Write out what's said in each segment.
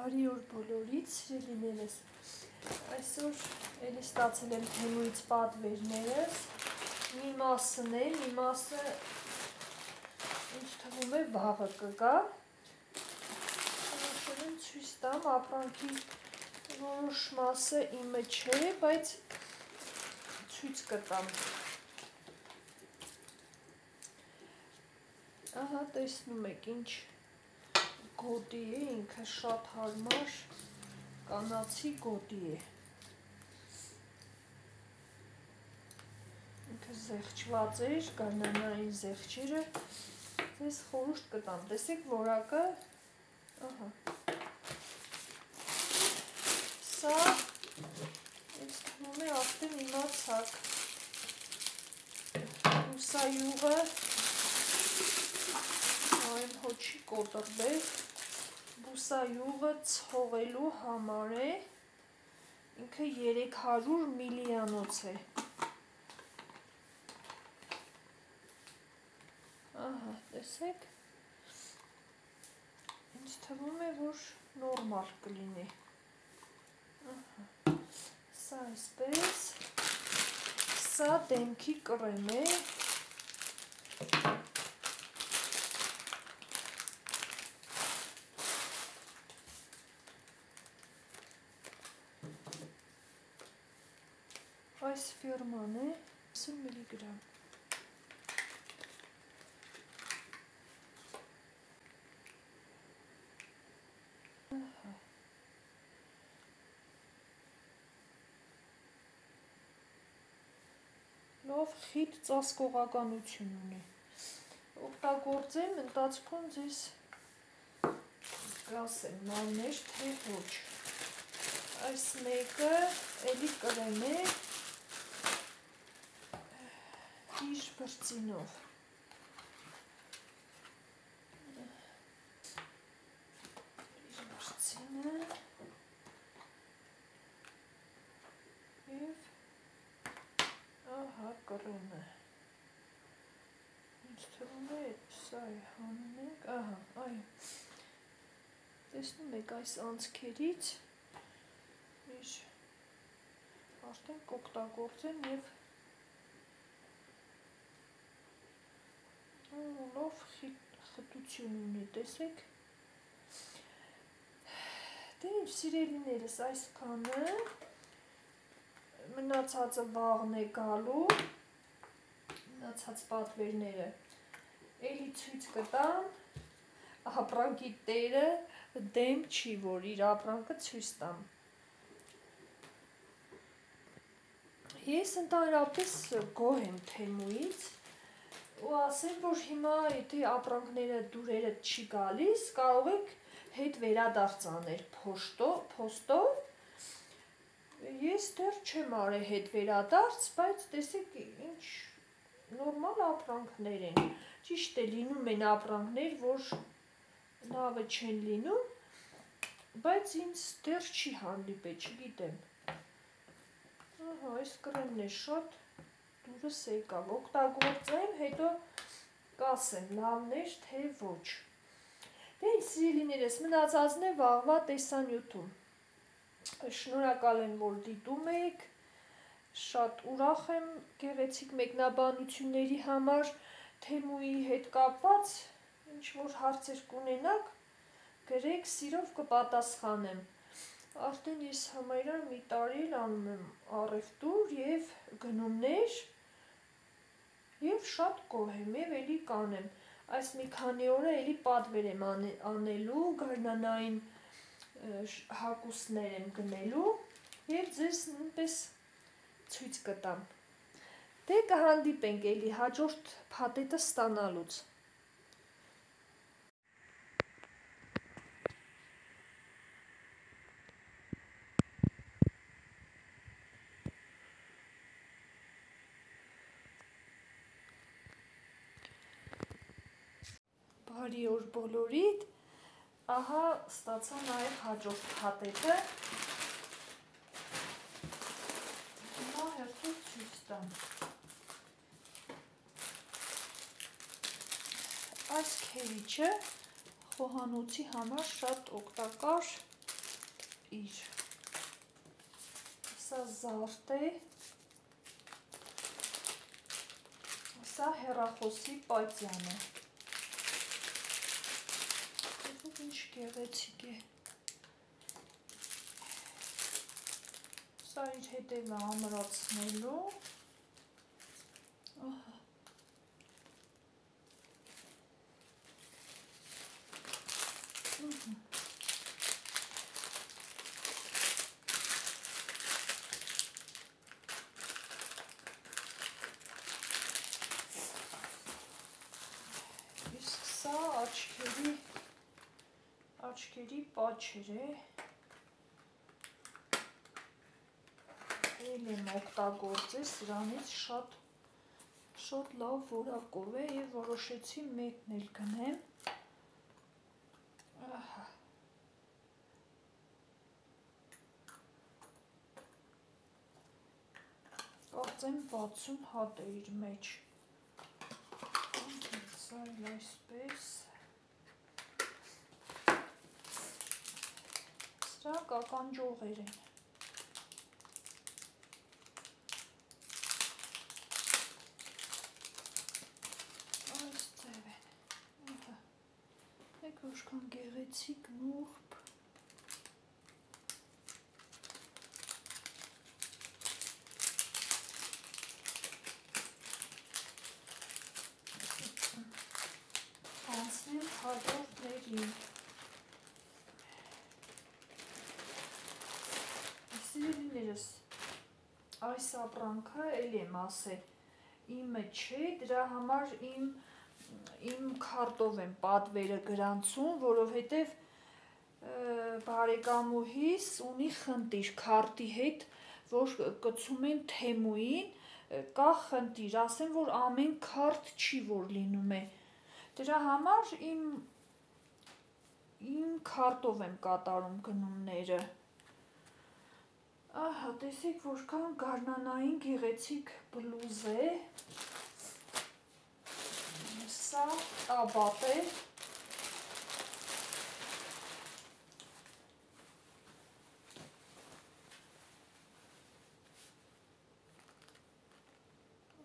Բարի օր բոլորից, սիրելիներս, այսօր էլի ստացել եմ Թեմուից պատվերներս, մի մասն է, մի մասը ինձ թվում է վաղը կգա, շնորհակալ եմ ցույց տամ, ապրանքի որոշ մասը իմը չէ, բայց ցույց կտամ։ Ահա տեսնում եք ինչ գոտի է, ինքը շատ հարմար կանացի գոտի է, ինքը զեղչված էր, գարնանային զեղչերը, ձեզ խորհուրդ կտամ, տեսեք որակը, ահա, սա, ինձ թվում է արդեն իմացաք, բուսայուղը, այն հո չի կոտրվել, բուսայուղը ցողելու համար է, ինքը 300 միլիանոց է, ահա, տեսեք, ինձ թվում է, որ նորմալ կլինի, ահա, սա այսպես, սա դեմքի կրեմ է, այս ֆիրման է 50 միլիգրամ, լավ խիտ ծածկողականություն ունի, օգտագործեմ, ընթացքում ձեզ կասեմ մաններ, թե ոչ, այս մեկը էլի կրեմ է, իր բրծինով, իր բրծինը և ահա կրեմը, ինձ թվում է սա է հանենք, ահա, այո, տեսնում եք այս անցքերից իր արդեն կօգտագործեմ և լավ խտություն ունի, տեսեք, դե ինչ սիրելիներս այսքանը, մնացածը վաղն է գալու, մնացած պատվերները, էլի ցույց կտամ, ապրանքի տերը դեմ չի, որ իր ապրանքը ցույց տամ, ես ընդհանրապես գոհ եմ Թեմուից, ու ասեմ, որ հիմա եթե ապրանքները դուրերը չի գալիս, կարող եք հետ վերադարձ անել փոստով, ես դեռ չեմ արել հետ վերադարձ, բայց տեսեք ինչ նորմալ ապրանքներ են, ճիշտ է լինում են ապրանքներ, որ լավը չեն լինում, բայց ինձ դեռ չի հանդիպել, չգիտեմ, ահա այս կրեմն է շատ դուրս եկավ, օգտագործեմ, հետո կասեմ լավն էր, թե ոչ, դե ինչ սիրելիներս, մնացածն է վաղվա տեսանյութում, շնորհակալ եմ, որ դիտում եք, շատ ուրախ եմ գեղեցիկ մեկնաբանությունների համար, Թեմուի հետ կապված, ինչ որ հարցեր կունենաք, գրեք, սիրով կպատասխանեմ, արդեն ես համարյա մի տարի էլ անում եմ առևտուր և գնումներ և շատ գոհ եմ և էլի կանեմ, այս մի քանի օրը էլի պատվեր եմ անելու, գարնանային հագուստներ եմ գնելու և ձեզ նույնպես ցույց կտամ, դե կհանդիպենք էլի հաջորդ փաթեթը ստանալուց, բարի օր բոլորիդ, ահա ստացա նաև հաջորդ փաթեթը, հիմա հերթով ցույց տամ, այս քերիչը խոհանոցի համար շատ օգտակար իր։ Սա զարդ է։ Սա հեռախոսի պատյան է։ Ինչ գեղեցիկ է։ Սա իր հետևը ամրացնելու։ Իսկ սա աչքերի պաչեր է։ Էլ եմ օգտագործել, սրանից շատ լավ որակով է և որոշեցի մեկն էլ գնեմ։ Կարծեմ 60 հատ է իր մեջ։ Սա էլ այսպես։ Սրանք ականջողեր են։ Որքան գեղեցիկ նուրբ։ Անցնեմ հաջորդներին։ Սիրելիներս, այս ապրանքը էլ եմ ասել իմը չէ, դրա համար իմ քարտով եմ պատվերը գրանցում, որովհետև բարեկամուհիս ունի խնդիր քարտի հետ, որ կցում են Թեմուին, կա խնդիր, ասեմ, որ ամեն քարտ չի, որ լինում է։ Դրա համար իմ քարտով եմ կատարում գնումները։ Ահա, տեսեք, որքան գարնանային գեղեցիկ բլուզ է։ Սա տաբատ է։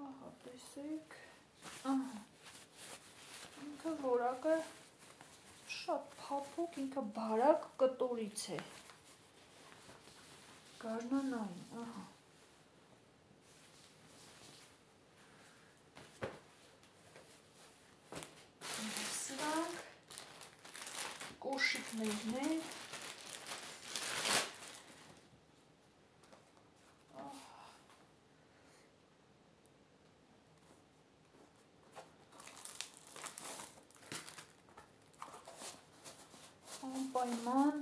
Ահա, տեսեք։ Ինքը որակը շատ փափուկ, ինքը բարակ կտորից է։ Գարնանային, ահա։ Սրանք կոշիկներն են։ Անպայման,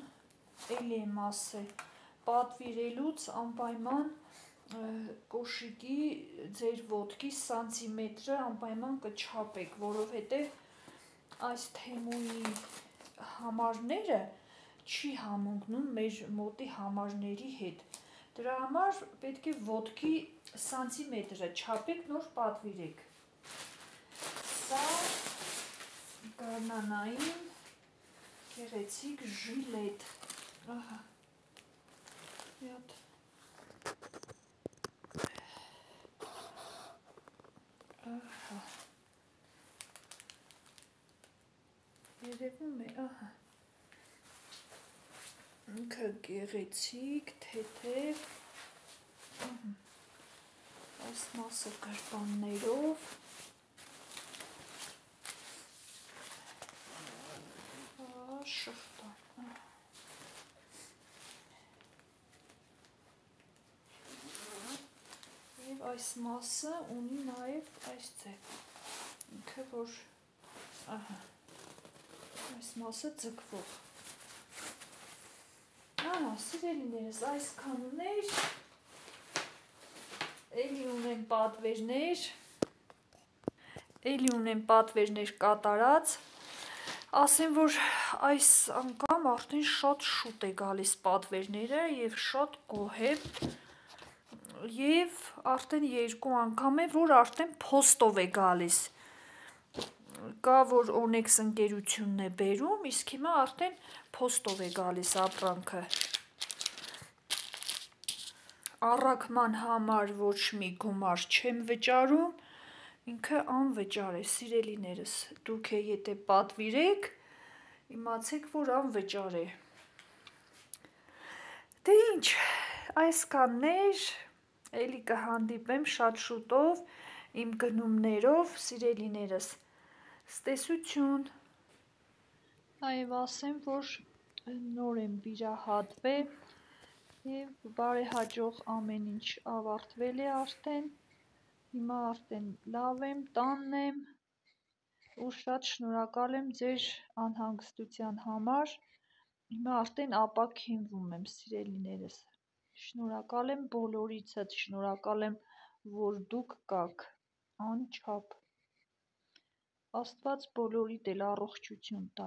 էլ եմ ասել, պատվիրելուց անպայման կոշիկի ձեր ոտքի սանտիմետրը անպայման կչափեք, որովհետև այս Թեմուի համարները չի համընկնում մեր մոտի համարների հետ։ Դրա համար պետք է ոտքի սանտիմետրը չափեք, նոր պատվիրեք։ Սա գարնանային գեղեցիկ ժիլետ։ Ահա։ Ահա։ Երևում է, ահա։ Ինքը գեղեցիկ, թեթև։ Այս մասը գրպաններով։ Շղթան։ Եվ այս մասը ունի նաև այս ձև, ինքը որ, ահա, այս մասը ձգվող։ Ահա, սիրելիներս, այսքան ուներ, էլի ունեմ պատվերներ կատարած, ասեմ, որ այս անգամ արդեն շատ շուտ է գալիս պատվերները և շատ գոհ և արդեն 2 անգամ է, որ արդեն փոստով է գալիս։ Կա, որ Onex ընկերությունն է բերում, իսկ հիմա արդեն փոստով է գալիս ապրանքը։ առաքման համար ոչ մի գումար չեմ վճարում, ինքը անվճար է, սիրելիներս, դուք եթե պատվիրեք, իմացեք, որ անվճար է։ Դե ինչ, այսքաններ, էլի կհանդիպեմ շատ շուտով իմ գնումներով, սիրելիներս, ստեսություն։ Այև ասեմ, որ նոր եմ վիրահատվել և բարեհաջող ամեն ինչ ավարտվել է արդեն, հիմա արդեն լավ եմ, տանն եմ ու շատ շնորհակալ եմ ձեր անհանգստության համար, հիմա արդեն ապաքինվում եմ, սիրելիներս, շնորհակալ եմ բոլորիցդ, շնորհակալ եմ, որ դուք կաք, անչափ, Աստված բոլորիդ էլ առողջություն տա։